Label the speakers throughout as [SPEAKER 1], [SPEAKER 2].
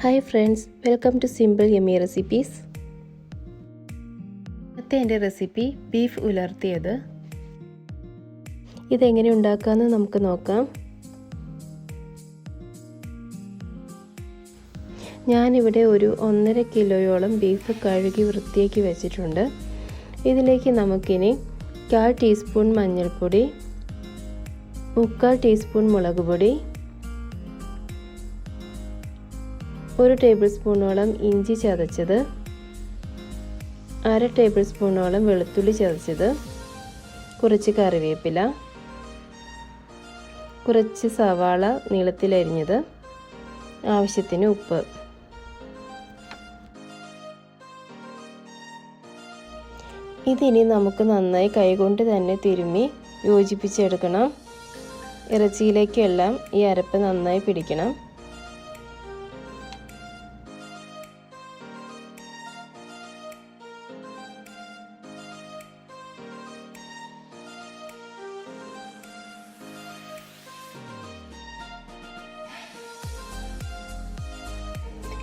[SPEAKER 1] Hi friends, welcome to Simple Yummy Recipes. ഇന്നത്തെ recipe beef ഉലർത്തിയത്. ഇതെങ്ങനെ ഉണ്ടാക്കാമെന്ന് നമുക്ക് നോക്കാം. ഞാനിവിടെ ഒരു 1.5 കിലോയോളം ബീഫ് കഴുകി വൃത്തിയാക്കി വെച്ചിട്ടുണ്ട്. ഇതിലേക്ക് നമുക്കിനി 1/4 ടീസ്പൂൺ മഞ്ഞൾപ്പൊടി, 3/4 ടീസ്പൂൺ മുളക് പൊടി, 1 ടേബിൾ സ്പൂണോളം ഇഞ്ചി ചതച്ചത്, 1/2 ടേബിൾ സ്പൂണോളം വെളുത്തുള്ളി ചതച്ചത്, കുറച്ച് കറിവേപ്പില, കുറച്ച് സവാള നീളത്തിലരിഞ്ഞത്, ആവശ്യത്തിന് ഉപ്പ്. ഇതിനി നമുക്ക് നന്നായി കൈകൊണ്ട് തന്നെ തിരുമ്മി യോജിപ്പിച്ചെടുക്കണം. ഇറച്ചിയിലേക്കെല്ലാം ഈ അരപ്പ് നന്നായി പിടിക്കണം.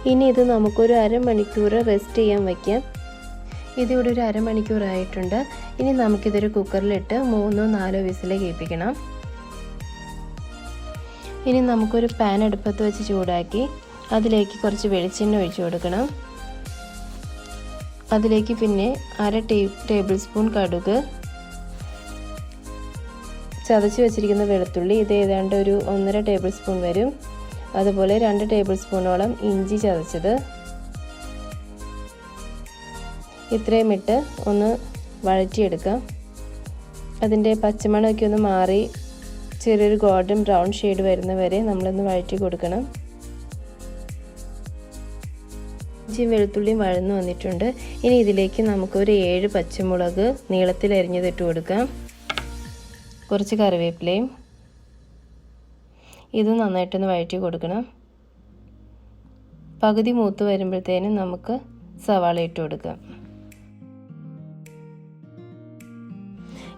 [SPEAKER 1] ഇനി ഇത് നമുക്കൊരു അരമണിക്കൂർ റെസ്റ്റ് ചെയ്യാൻ വയ്ക്കാം. ഇതിവിടെ ഒരു അരമണിക്കൂറായിട്ടുണ്ട്. ഇനി നമുക്കിതൊരു കുക്കറിലിട്ട് 3-4 വിസിൽ കേൾപ്പിക്കണം. ഇനി നമുക്കൊരു പാൻ അടുപ്പത്ത് വെച്ച് ചൂടാക്കി അതിലേക്ക് കുറച്ച് വെളിച്ചെണ്ണ ഒഴിച്ചു കൊടുക്കണം. അതിലേക്ക് പിന്നെ 1/2 ടേബിൾ സ്പൂൺ കടുക്, ചതച്ച് വെച്ചിരിക്കുന്ന വെളുത്തുള്ളി, ഇത് ഏതാണ്ട് ഒരു 1.5 ടേബിൾ സ്പൂൺ വരും. അതുപോലെ 2 ടേബിൾ സ്പൂണോളം ഇഞ്ചി ചതച്ചത്. ഇത്രയും ഇട്ട് ഒന്ന് വഴറ്റിയെടുക്കാം. അതിൻ്റെ പച്ചമണമൊക്കെ ഒന്ന് മാറി ചെറിയൊരു ഗോൾഡൻ ബ്രൗൺ ഷെയ്ഡ് വരുന്ന വരെ നമ്മളൊന്ന് വഴറ്റി കൊടുക്കണം. ഇഞ്ചിയും വെളുത്തുള്ളിയും വഴന്നു വന്നിട്ടുണ്ട്. ഇനി ഇതിലേക്ക് നമുക്കൊരു 7 പച്ചമുളക് നീളത്തിൽ അരിഞ്ഞതിട്ട് കൊടുക്കാം. കുറച്ച് കറിവേപ്പിലയും. ഇത് നന്നായിട്ടൊന്ന് വഴറ്റി കൊടുക്കണം. പകുതി മൂത്ത് വരുമ്പോഴത്തേനും നമുക്ക് സവാള ഇട്ട് കൊടുക്കാം.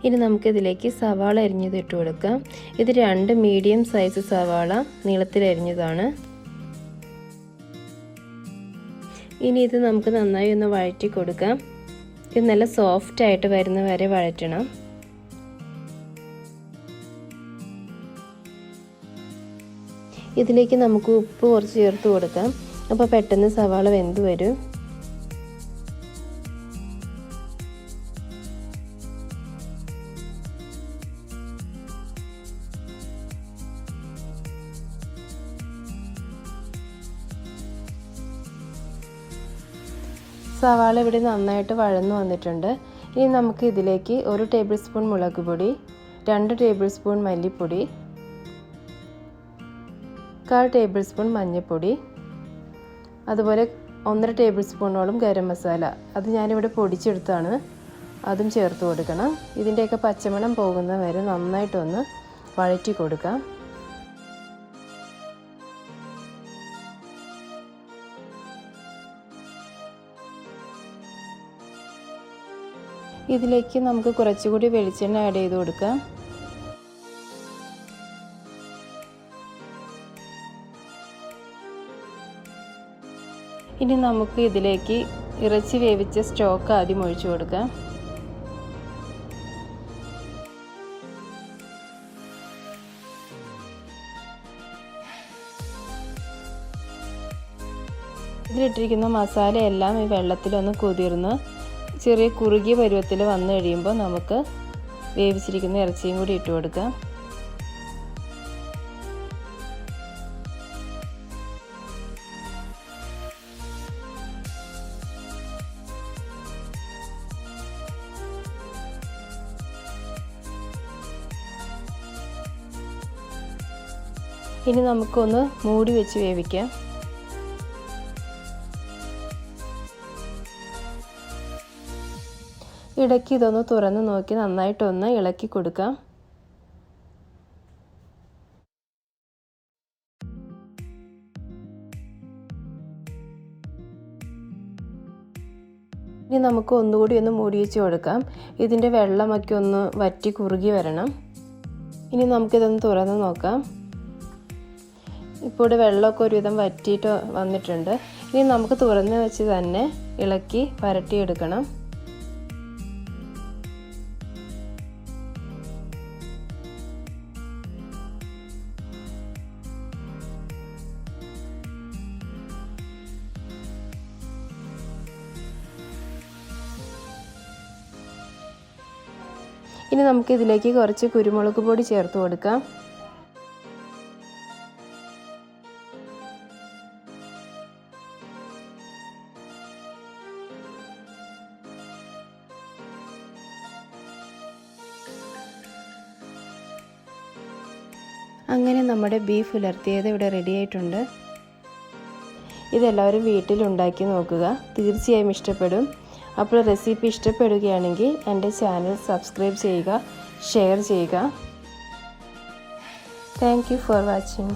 [SPEAKER 1] ഇനി നമുക്കിതിലേക്ക് സവാള അരിഞ്ഞത് ഇട്ട് കൊടുക്കാം. ഇത് 2 മീഡിയം സൈസ് സവാള നീളത്തിൽ അരിഞ്ഞതാണ്. ഇനി ഇത് നമുക്ക് നന്നായി ഒന്ന് വഴറ്റി കൊടുക്കാം. ഇത് നല്ല സോഫ്റ്റ് ആയിട്ട് വരുന്ന വരെ വഴറ്റണം. ഇതിലേക്ക് നമുക്ക് ഉപ്പ് കുറച്ച് ചേർത്ത് കൊടുക്കാം. അപ്പോൾ പെട്ടെന്ന് സവാള വെന്ത് വരും. സവാള ഇവിടെ നന്നായിട്ട് വഴന്നു വന്നിട്ടുണ്ട്. ഇനി നമുക്ക് ഇതിലേക്ക് 1 ടേബിൾ സ്പൂൺ മുളക് പൊടി, 2 ടേബിൾ സ്പൂൺ മല്ലിപ്പൊടി, 1/4 ടേബിൾ സ്പൂൺ മഞ്ഞൾപ്പൊടി, അതുപോലെ 1.5 ടേബിൾ സ്പൂണോളം ഗരം മസാല, അത് ഞാനിവിടെ പൊടിച്ചെടുത്താണ്, അതും ചേർത്ത് കൊടുക്കണം. ഇതിൻ്റെയൊക്കെ പച്ചമണം പോകുന്ന വരെ നന്നായിട്ടൊന്ന് വഴറ്റി കൊടുക്കാം. ഇതിലേക്ക് നമുക്ക് കുറച്ചുകൂടി വെളിച്ചെണ്ണ ആഡ് ചെയ്ത് കൊടുക്കാം. ഇനി നമുക്ക് ഇതിലേക്ക് ഇറച്ചി വേവിച്ച സ്റ്റോക്ക് ആദ്യം ഒഴിച്ചു കൊടുക്കാം. ഇതിലിട്ടിരിക്കുന്ന മസാലയെല്ലാം ഈ വെള്ളത്തിലൊന്ന് കുതിർന്ന് ചെറിയ കുറുകിയ പരുവത്തിൽ വന്നു കഴിയുമ്പോൾ നമുക്ക് വേവിച്ചിരിക്കുന്ന ഇറച്ചിയും കൂടി ഇട്ട് കൊടുക്കാം. ഇനി നമുക്കൊന്ന് മൂടി വെച്ച് വേവിക്കാം. ഇടയ്ക്ക് ഇതൊന്ന് തുറന്ന് നോക്കി നന്നായിട്ടൊന്ന് ഇളക്കി കൊടുക്കാം. ഇനി നമുക്ക് ഒന്നുകൂടി ഒന്ന് മൂടി വെച്ച് കൊടുക്കാം. ഇതിൻ്റെ വെള്ളമൊക്കെ ഒന്ന് വറ്റി കുറുകി വരണം. ഇനി നമുക്കിതൊന്ന് തുറന്ന് നോക്കാം. ഇപ്പോൾ ഇവിടെ വെള്ളമൊക്കെ ഒരുവിധം വറ്റിയിട്ട് വന്നിട്ടുണ്ട്. ഇനി നമുക്ക് തുറന്ന് വെച്ച് തന്നെ ഇളക്കി പരട്ടിയെടുക്കണം. ഇനി നമുക്ക് ഇതിലേക്ക് കുറച്ച് കുരുമുളക് പൊടി ചേർത്ത് കൊടുക്കാം. അങ്ങനെ നമ്മുടെ ബീഫ് ഉലർത്തിയത് ഇവിടെ റെഡി ആയിട്ടുണ്ട്. ഇതെല്ലാവരും വീട്ടിലുണ്ടാക്കി നോക്കുക, തീർച്ചയായും ഇഷ്ടപ്പെടും. അപ്പോൾ റെസിപ്പി ഇഷ്ടപ്പെടുകയാണെങ്കിൽ എൻ്റെ ചാനൽ സബ്സ്ക്രൈബ് ചെയ്യുക, ഷെയർ ചെയ്യുക. Thank you for watching.